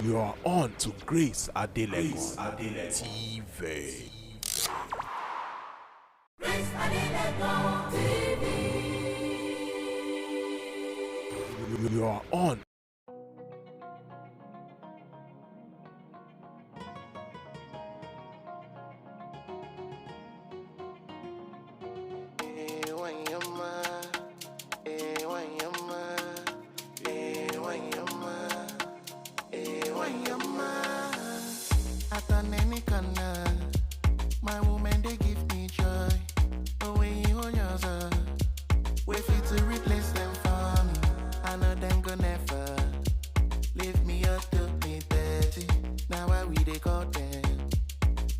You are on to Grace Adelego TV. You are on. My woman, they give me joy. Oh, when you on yours, we fit to replace them for me. I know them gonna never leave me up to me dirty. Now why we they call them?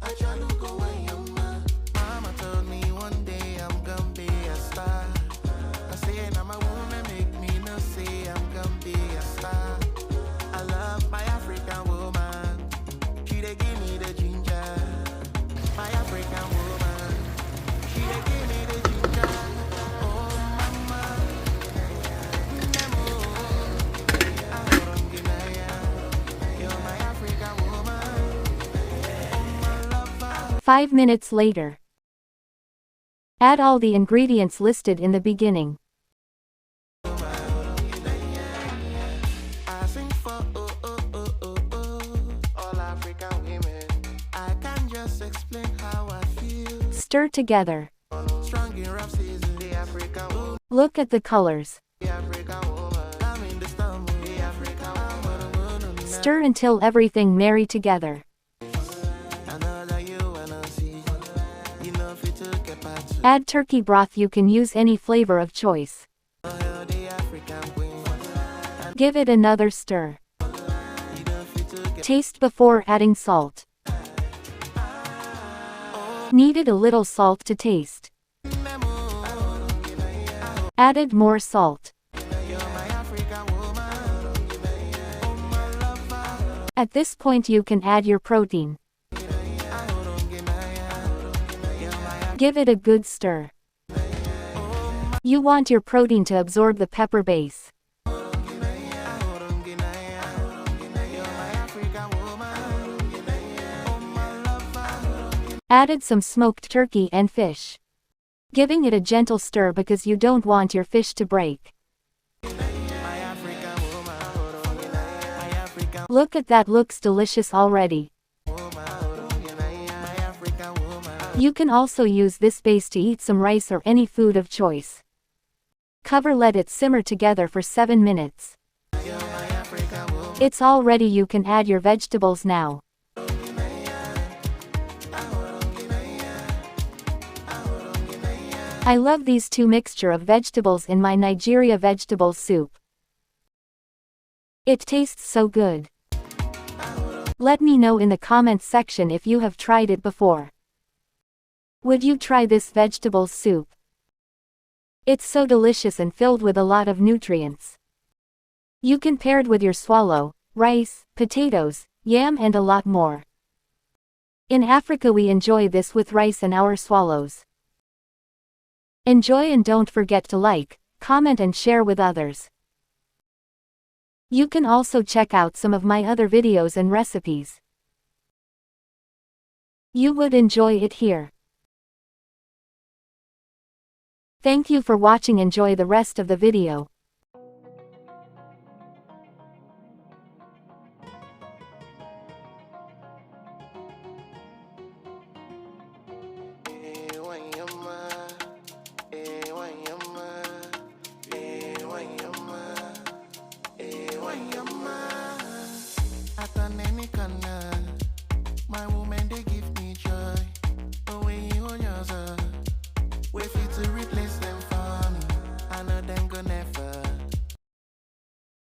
I try to go away, your mama told me one day I'm gonna be a star. I say now my woman make me no say I'm gonna be a star. I love my African woman. She they give me the ginger. My African woman, she dey give me the ginger. Oh mama, Nemo, you're my African woman. Oh my lover. 5 minutes later. Add all the ingredients listed in the beginning. I sing for all African women. I can't just explain how I feel. Stir together. Strong in rough season, the African woman. Look at the colors. The African woman. I'm in the storm, the African woman. Stir until everything marry together. Add turkey broth. You can use any flavor of choice. Give it another stir. Taste before adding salt. Needed a little salt to taste. Added more salt. At this point you can add your protein. Give it a good stir. You want your protein to absorb the pepper base. Added some smoked turkey and fish. Giving it a gentle stir because you don't want your fish to break. Look at that, looks delicious already. You can also use this base to eat some rice or any food of choice. Cover, let it simmer together for 7 minutes. It's all ready. You can add your vegetables now. I love these two mixture of vegetables in my Nigeria vegetable soup. It tastes so good. Let me know in the comments section if you have tried it before. Would you try this vegetable soup? It's so delicious and filled with a lot of nutrients. You can pair it with your swallow, rice, potatoes, yam and a lot more. In Africa we enjoy this with rice and our swallows. Enjoy and don't forget to like, comment and share with others. You can also check out some of my other videos and recipes. You would enjoy it here. Thank you for watching. Enjoy the rest of the video.